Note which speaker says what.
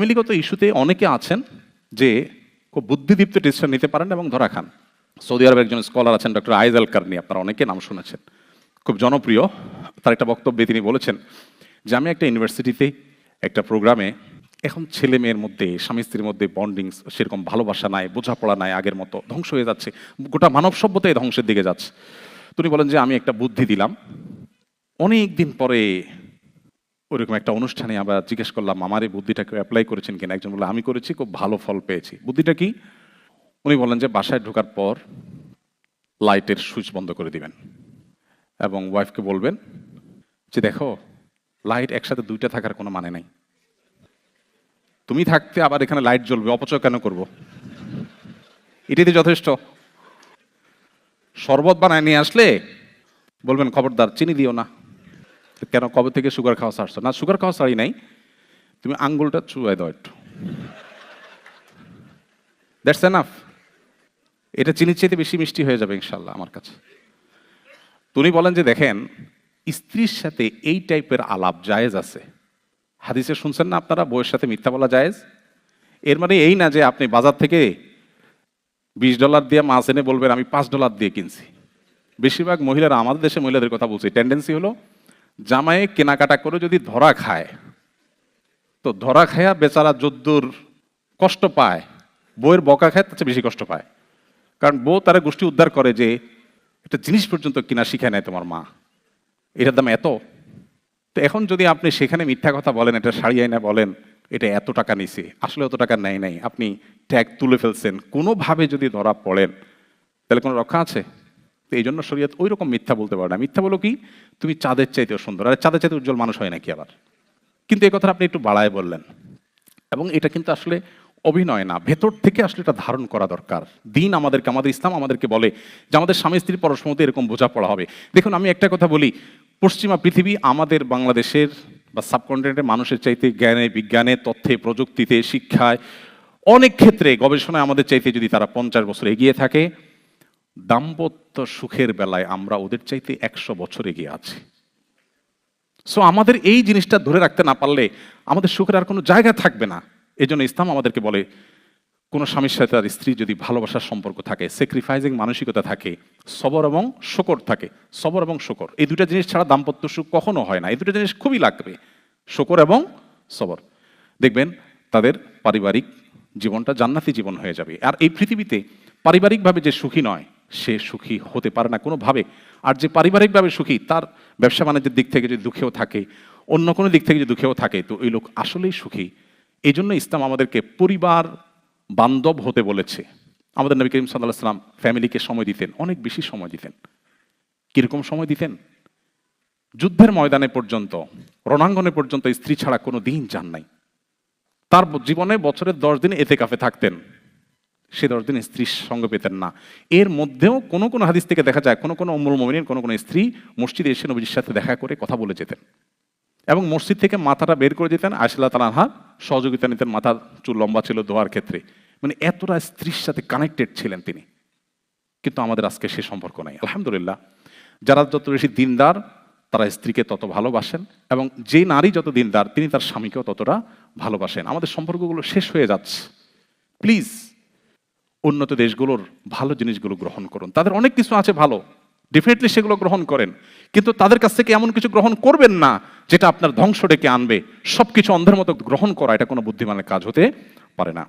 Speaker 1: ফ্যামিলিগত ইস্যুতে অনেকে আছেন যে খুব বুদ্ধিদীপ্ত ডিসিশন নিতে পারেন এবং ধরা খান। সৌদি আরবের একজন স্কলার আছেন ডক্টর আয়েজ আল কারনি, আপনারা অনেকে নাম শুনেছেন, খুব জনপ্রিয়। তার একটা বক্তব্যে তিনি বলেছেন যে আমি একটা ইউনিভার্সিটিতে একটা প্রোগ্রামে, এখন ছেলে মেয়ের মধ্যে, স্বামী স্ত্রীর মধ্যে বন্ডিং, সেরকম ভালোবাসা নাই, বোঝাপড়া নাই, আগের মতো ধ্বংস হয়ে যাচ্ছে, গোটা মানব সভ্যতাই ধ্বংসের দিকে যাচ্ছে। তিনি বলেন যে আমি একটা বুদ্ধি দিলাম। অনেক দিন পরে ওইরকম একটা অনুষ্ঠানে আবার জিজ্ঞেস করলাম আমার এই বুদ্ধিটাকে অ্যাপ্লাই করেছেন কিনা। একজন বললো আমি করেছি, খুব ভালো ফল পেয়েছি। বুদ্ধিটা কি? উনি বললেন যে বাসায় ঢোকার পর লাইটের সুইচ বন্ধ করে দিবেন এবং ওয়াইফকে বলবেন যে দেখো, লাইট একসাথে দুইটা থাকার কোনো মানে নাই, তুমি থাকতে আবার এখানে লাইট জ্বলবে, অপচয় কেন করব? এটাই তো যথেষ্ট। শরবত বানায় নিয়ে আসলে বলবেন খবরদার চিনি দিও না। কেন, কবে থেকে সুগার খাওয়া ছাড়ছো? না, সুগার খাওয়া ছাড়ি নাই, তুমি আঙ্গুলটা চুয়াই দাও একটু, দ্যাটস এনাফ। এটা চিনির চাইতে বেশি মিষ্টি হয়ে যাবে ইনশাল্লাহ আমার কাছে। তুমি বলেন যে দেখেন, স্ত্রীর সাথে এই টাইপের আলাপ জায়েজ আছে। হাদিসে শুনছেন না আপনারা, বউয়ের সাথে মিথ্যা বলা জায়েজ? এর মানে এই না যে আপনি বাজার থেকে $20 দিয়ে মাছ এনে বলবেন আমি $5 দিয়ে কিনছি। বেশিরভাগ মহিলারা, আমাদের দেশে মহিলাদের কথা বলছি, টেন্ডেন্সি হলো জামাইয়ে কেনাকাটা করে যদি ধরা খায়, তো ধরা খায়া বেচারা যদ্দুর কষ্ট পায়, বউয়ের বকা খায় তার চেয়ে বেশি কষ্ট পায়। কারণ বউ তারা গোষ্ঠী উদ্ধার করে যে একটা জিনিস পর্যন্ত কিনা শিখায় নেয় তোমার মা, এটার দাম এত। তো এখন যদি আপনি সেখানে মিথ্যা কথা বলেন, এটা শাড়ি আইনা বলেন এটা এত টাকা নিছে, আসলে অত টাকা নেয় নাই, আপনি ট্যাগ তুলে ফেলছেন, কোনোভাবে যদি ধরা পড়েন তাহলে কোনো রক্ষা আছে? তো এই জন্য শরীয়ত ওই রকম মিথ্যা বলতে পারে না। মিথ্যা বলো কি, তুমি চাঁদের চাইতেও সুন্দর, আর চাঁদের চাইতে উজ্জ্বল মানুষ হয় নাকি আবার? কিন্তু এই কথাটা আপনি একটু বাড়ায় বললেন, এবং এটা কিন্তু আসলে অভিনয় না, ভেতর থেকে আসলে এটা ধারণ করা দরকার। দিন আমাদেরকে, আমাদের ইসলাম আমাদেরকে বলে যে আমাদের স্বামী স্ত্রী পরস্পর মধ্যে এরকম বোঝাপড়া হবে। দেখুন, আমি একটা কথা বলি, পশ্চিমা পৃথিবী আমাদের বাংলাদেশের বা সাবকন্টিনেন্টের মানুষের চাইতে জ্ঞানে, বিজ্ঞানে, তথ্যে, প্রযুক্তিতে, শিক্ষায়, অনেক ক্ষেত্রে গবেষণায় আমাদের চাইতে যদি তারা 50 বছর এগিয়ে থাকে, দাম্পত্য সুখের বেলায় আমরা ওদের চাইতে 100 বছর এগিয়ে আছি। সো আমাদের এই জিনিসটা ধরে রাখতে না পারলে আমাদের সুখের আর কোনো জায়গা থাকবে না। এই জন্য ইসলাম আমাদেরকে বলে, কোনো স্বামীর সাথে তার স্ত্রী যদি ভালোবাসার সম্পর্ক থাকে, স্যাক্রিফাইসিং মানসিকতা থাকে, সবর এবং শকর থাকে, সবর এবং শকর, এই দুটা জিনিস ছাড়া দাম্পত্য সুখ কখনো হয় না। এই দুটো জিনিস খুবই লাগবে, শকর এবং সবর। দেখবেন তাদের পারিবারিক জীবনটা জান্নাতি জীবন হয়ে যাবে। আর এই পৃথিবীতে পারিবারিকভাবে যে সুখী নয়, সে সুখী হতে পারে না কোনোভাবে। আর যে পারিবারিকভাবে সুখী, তার ব্যবসা বাণিজ্যের দিক থেকে যদি দুঃখেও থাকে, অন্য কোনো দিক থেকে যদি দুঃখেও থাকে, তো ওই লোক আসলেই সুখী। এই জন্য ইসলাম আমাদেরকে পরিবার বান্ধব হতে বলেছে। আমাদের নবী করিম সাল্লাল্লাহু আলাইহি ওয়াসাল্লাম ফ্যামিলিকে সময় দিতেন, অনেক বেশি সময় দিতেন। কিরকম সময় দিতেন? যুদ্ধের ময়দানে পর্যন্ত, রণাঙ্গনে পর্যন্ত স্ত্রী ছাড়া কোনো দিন যান নাই। তার জীবনে বছরের 10 দিন এতেকাফে থাকতেন, সে 10 দিন স্ত্রীর সঙ্গ পেতেন না। এর মধ্যেও কোনো কোনো হাদিস থেকে দেখা যায় কোনো কোনো উম্মুল মুমিনিন, কোনো কোনো স্ত্রী মসজিদে এসে নবীর সাথে দেখা করে কথা বলে যেতেন, এবং মসজিদ থেকে মাথাটা বের করে দিতেন। আয়েশা রাদিয়াল্লাহু তাআলা সহযোগিতা নিতেন, মাথার চুল লম্বা ছিল দোয়ার ক্ষেত্রে। মানে এতটা স্ত্রীর সাথে কানেক্টেড ছিলেন তিনি। কিন্তু আমাদের আজকে সে সম্পর্ক নাই। আলহামদুলিল্লাহ, যারা যত বেশি দিনদার তারা স্ত্রীকে তত ভালোবাসেন, এবং যে নারী যত দিনদার তিনি তার স্বামীকেও ততটা ভালোবাসেন। আমাদের সম্পর্কগুলো শেষ হয়ে যাচ্ছে। প্লিজ উন্নত দেশগুলোর ভালো জিনিসগুলো গ্রহণ করুন। তাদের অনেক কিছু আছে ভালো, ডেফিনেটলি সেগুলো গ্রহণ করেন, কিন্তু তাদের কাছ থেকে এমন কিছু গ্রহণ করবেন না যেটা আপনার ধ্বংস ডেকে আনবে। সবকিছু অন্ধের মতো গ্রহণ করা এটা কোনো বুদ্ধিমানের কাজ হতে পারে না।